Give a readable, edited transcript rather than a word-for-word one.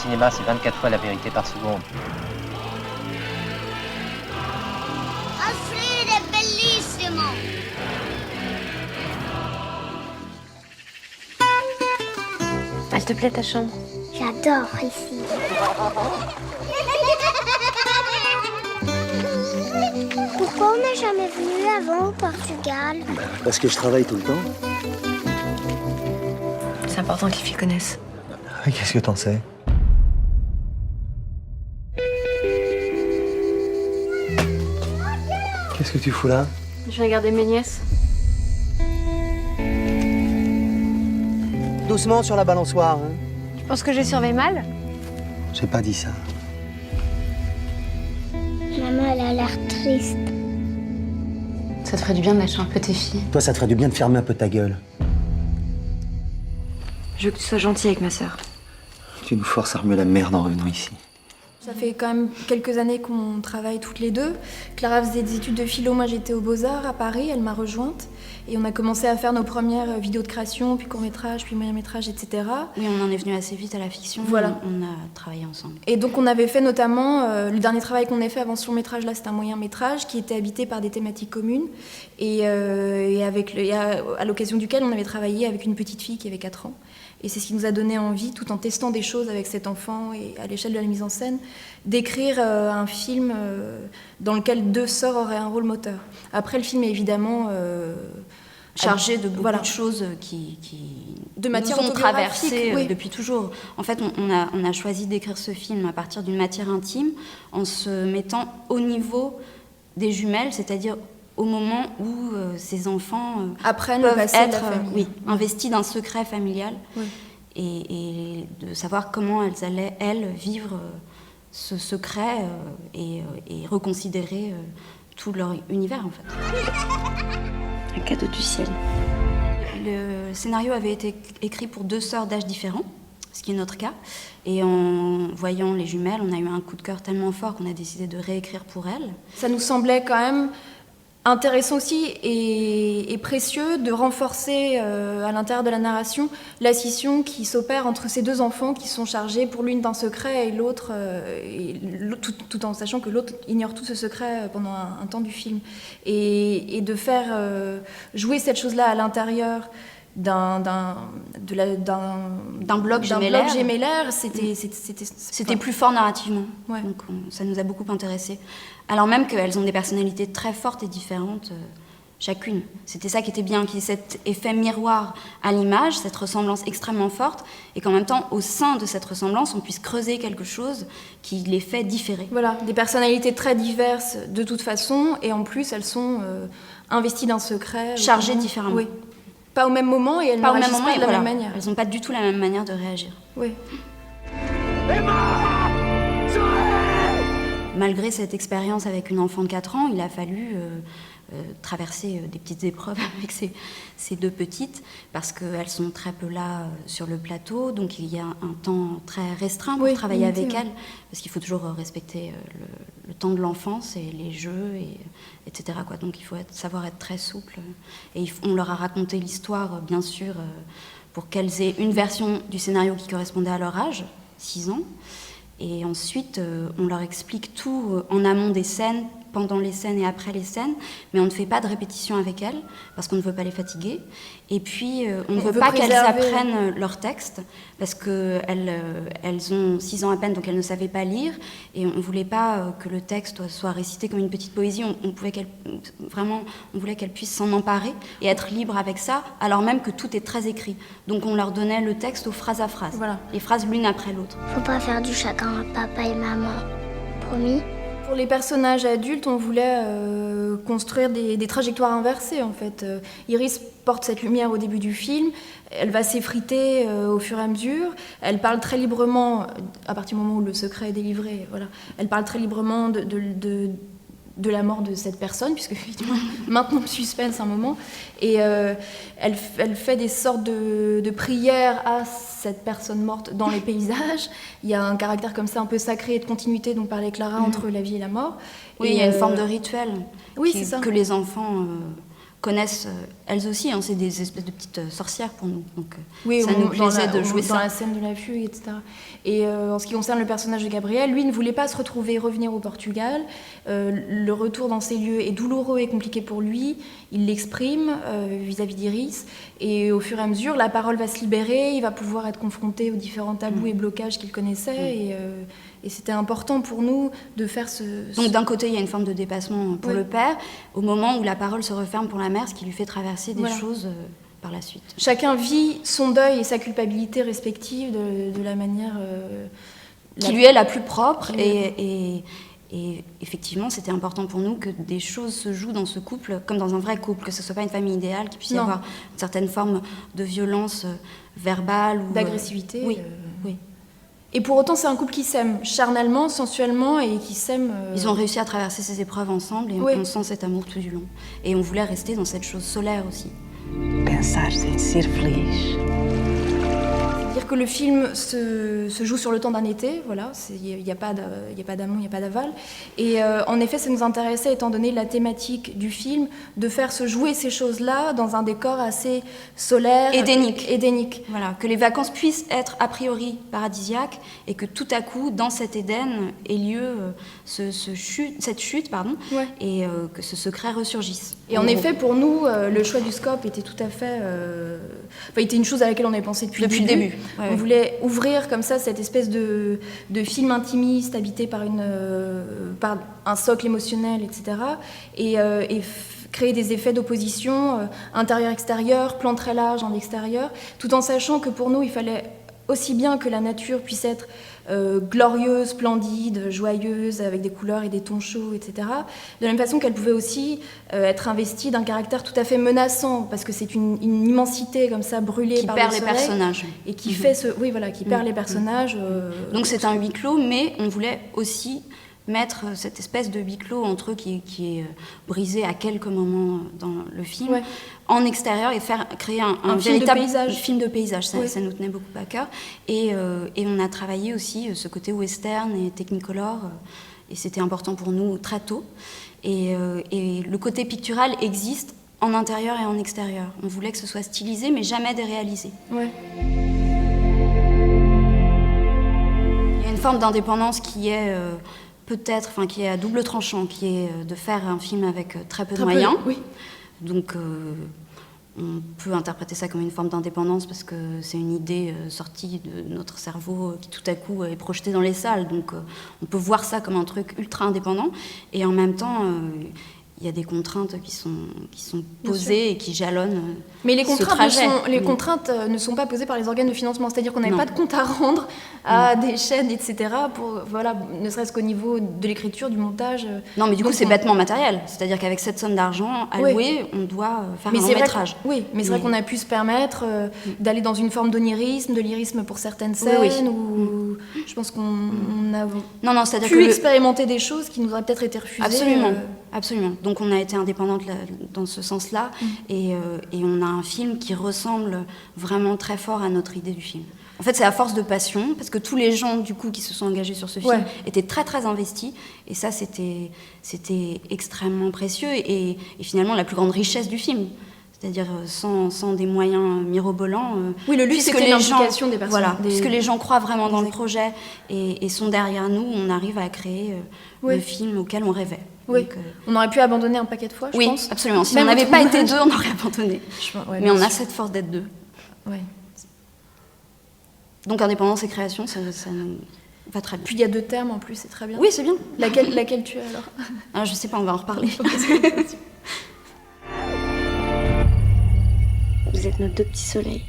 cinéma, c'est 24 fois la vérité par seconde. Alfred è bellissimo! Elle te plaît ta chambre? J'adore ici. Pourquoi on n'a jamais venu avant au Portugal? Parce que je travaille tout le temps. C'est important que les filles connaissent. Qu'est-ce que t'en sais? Qu'est-ce que tu fous là? Je vais regarder mes nièces. Doucement sur la balançoire, hein. Tu penses que je les surveille mal? J'ai pas dit ça. Maman, elle a l'air triste. Ça te ferait du bien de lâcher un peu tes filles. Toi, ça te ferait du bien de fermer un peu ta gueule. Je veux que tu sois gentil avec ma sœur. Tu nous forces à remuer la merde en revenant ici. Ça fait quand même quelques années qu'on travaille toutes les deux. Clara faisait des études de philo, moi j'étais aux Beaux-Arts à Paris, elle m'a rejointe. Et on a commencé à faire nos premières vidéos de création, puis court-métrage, puis moyen-métrage, etc. Oui, on en est venu assez vite à la fiction. Voilà. On a travaillé ensemble. Et donc on avait fait notamment, le dernier travail qu'on ait fait avant ce long-métrage là, c'était un moyen-métrage qui était habité par des thématiques communes. Et à l'occasion duquel on avait travaillé avec une petite fille qui avait 4 ans. Et c'est ce qui nous a donné envie, tout en testant des choses avec cet enfant et à l'échelle de la mise en scène, d'écrire un film dans lequel 2 sœurs auraient un rôle moteur. Après, le film est évidemment chargé de beaucoup voilà. de choses qui de matière nous ont traversé oui. depuis toujours. En fait, on a choisi d'écrire ce film à partir d'une matière intime, en se mettant au niveau des jumelles, c'est-à-dire au moment où ces enfants apprennent peuvent le passé être de la famille. oui, investis d'un secret familial, oui. et de savoir comment elles allaient, elles, vivre ce secret et reconsidérer tout leur univers, en fait. Un cadeau du ciel. Le scénario avait été écrit pour 2 sœurs d'âge différents, ce qui est notre cas. Et en voyant les jumelles, on a eu un coup de cœur tellement fort qu'on a décidé de réécrire pour elles. Ça nous semblait quand même intéressant aussi et précieux de renforcer à l'intérieur de la narration la scission qui s'opère entre ces 2 enfants qui sont chargés pour l'une d'un secret et l'autre, tout en sachant que l'autre ignore tout ce secret pendant un temps du film. Et de faire jouer cette chose-là à l'intérieur d'un bloc gémellaire, c'était plus fort narrativement. Ouais. Donc ça nous a beaucoup intéressés. Alors même qu'elles ont des personnalités très fortes et différentes, chacune. C'était ça qui était bien, qu'il y ait cet effet miroir à l'image, cette ressemblance extrêmement forte, et qu'en même temps, au sein de cette ressemblance, on puisse creuser quelque chose qui les fait différer. Voilà, des personnalités très diverses de toute façon, et en plus, elles sont investies d'un secret. Chargées différemment. Oui. Pas au même moment, et elles ne réagissent pas de la même manière. Elles n'ont pas du tout la même manière de réagir. Oui. Malgré cette expérience avec une enfant de 4 ans, il a fallu traverser des petites épreuves avec ces 2 petites, parce qu'elles sont très peu là sur le plateau, donc il y a un temps très restreint pour travailler avec elles, parce qu'il faut toujours respecter le temps de l'enfance et les jeux, etc. quoi. Donc il faut savoir être très souple. Et on leur a raconté l'histoire, bien sûr, pour qu'elles aient une version du scénario qui correspondait à leur âge, 6 ans. Et ensuite, on leur explique tout en amont des scènes, pendant les scènes et après les scènes, mais on ne fait pas de répétition avec elles, parce qu'on ne veut pas les fatiguer. Et puis, on ne veut pas qu'elles apprennent leur texte, parce qu'elles ont 6 ans à peine, donc elles ne savaient pas lire, et on ne voulait pas que le texte soit récité comme une petite poésie. On voulait qu'elles puissent s'en emparer et être libres avec ça, alors même que tout est très écrit. Donc on leur donnait le texte aux phrases à phrases, voilà. Les phrases l'une après l'autre. Faut pas faire du chagrin à papa et maman. Promis? Pour les personnages adultes, on voulait construire des trajectoires inversées, en fait. Iris porte cette lumière au début du film, elle va s'effriter au fur et à mesure, elle parle très librement, à partir du moment où le secret est délivré, voilà. Elle parle très librement de la mort de cette personne, puisque maintenant le suspense un moment, et elle fait des sortes de prières à cette personne morte dans les paysages. Il y a un caractère comme ça un peu sacré et de continuité dont parlait Clara entre la vie et la mort. Oui, il y a une forme de rituel oui, que les enfants connaissent elles aussi, hein, c'est des espèces de petites sorcières pour nous. Donc Oui, ça nous plaisait de jouer dans ça. la scène de la fugue, etc. Et en ce qui concerne le personnage de Gabriel, lui ne voulait pas se retrouver et revenir au Portugal. Le retour dans ces lieux est douloureux et compliqué pour lui. Il l'exprime vis-à-vis d'Iris. Et au fur et à mesure, la parole va se libérer. Il va pouvoir être confronté aux différents tabous et blocages qu'il connaissait. Et c'était important pour nous de faire Donc d'un côté, il y a une forme de dépassement pour le père, au moment où la parole se referme pour la mère, ce qui lui fait traverser des choses par la suite. Chacun vit son deuil et sa culpabilité respective de la manière... qui lui est la plus propre. Et effectivement, c'était important pour nous que des choses se jouent dans ce couple, comme dans un vrai couple, que ce ne soit pas une famille idéale, qu'il puisse y avoir une certaine forme de violence verbale ou d'agressivité. Oui. Et pour autant, c'est un couple qui s'aime charnellement, sensuellement et qui s'aime... Ils ont réussi à traverser ces épreuves ensemble et on sent cet amour tout du long. Et on voulait rester dans cette chose solaire aussi. Pensar em ser feliz. C'est-à-dire que le film se joue sur le temps d'un été, voilà, il n'y a pas d'amont, il n'y a pas d'aval. Et en effet, ça nous intéressait, étant donné la thématique du film, de faire se jouer ces choses-là dans un décor assez solaire. Édénique. Voilà, que les vacances puissent être a priori paradisiaques et que tout à coup, dans cet Éden, ait lieu cette chute, et que ce secret ressurgisse. Et en effet, pour nous, le choix du scope était tout à fait... était une chose à laquelle on avait pensé depuis le début. Ouais, on voulait ouvrir comme ça cette espèce de film intimiste habité par un socle émotionnel, etc. Et créer des effets d'opposition intérieur-extérieur, plan très large en extérieur, tout en sachant que pour nous, il fallait aussi bien que la nature puisse être glorieuse, splendide, joyeuse, avec des couleurs et des tons chauds, etc. De la même façon qu'elle pouvait aussi être investie d'un caractère tout à fait menaçant, parce que c'est une immensité comme ça, brûlée par le soleil. Qui perd les personnages. Et qui perd les personnages. Donc c'est un huis clos, mais on voulait aussi mettre cette espèce de huis clos entre eux qui est brisé à quelques moments dans le film, en extérieur, et créer un véritable film de paysage. Ça nous tenait beaucoup à cœur. Et on a travaillé aussi ce côté western et technicolor, et c'était important pour nous très tôt. Et le côté pictural existe en intérieur et en extérieur. On voulait que ce soit stylisé, mais jamais déréalisé. Ouais. Il y a une forme d'indépendance qui est... qui est à double tranchant, qui est de faire un film avec très peu de moyens. Donc, on peut interpréter ça comme une forme d'indépendance parce que c'est une idée sortie de notre cerveau qui tout à coup est projetée dans les salles. Donc, on peut voir ça comme un truc ultra indépendant. Et en même temps, il y a des contraintes qui sont posées et qui jalonnent. Mais les contraintes ne sont pas posées par les organes de financement, c'est-à-dire qu'on n'avait pas de compte à rendre à des chaînes, etc. Ne serait-ce qu'au niveau de l'écriture, du montage. Non, mais du coup, c'est bêtement matériel. C'est-à-dire qu'avec cette somme d'argent allouée, on doit faire un long-métrage. Mais c'est vrai qu'on a pu se permettre d'aller dans une forme d'onirisme, de lyrisme pour certaines scènes, où je pense qu'on a pu expérimenter des choses qui nous auraient peut-être été refusées. Absolument. Donc on a été indépendante dans ce sens-là, et on a un film qui ressemble vraiment très fort à notre idée du film. En fait, c'est à force de passion, parce que tous les gens du coup qui se sont engagés sur ce film étaient très très investis, et ça c'était extrêmement précieux et finalement la plus grande richesse du film. C'est-à-dire sans des moyens mirobolants. Le luxe, c'était l'implication des personnes. Voilà, puisque les gens croient vraiment dans le projet et sont derrière nous, on arrive à créer le film auquel on rêvait. Donc, on aurait pu abandonner un paquet de fois, je pense. Oui, absolument. Si on n'avait pas été deux, on aurait abandonné. Mais on a cette force d'être deux. Ouais. Donc indépendance et création, ça nous va très bien. Puis il y a deux termes en plus, c'est très bien. Oui, c'est bien. Laquelle tu as alors Je sais pas, on va en reparler. Vous êtes nos deux petits soleils.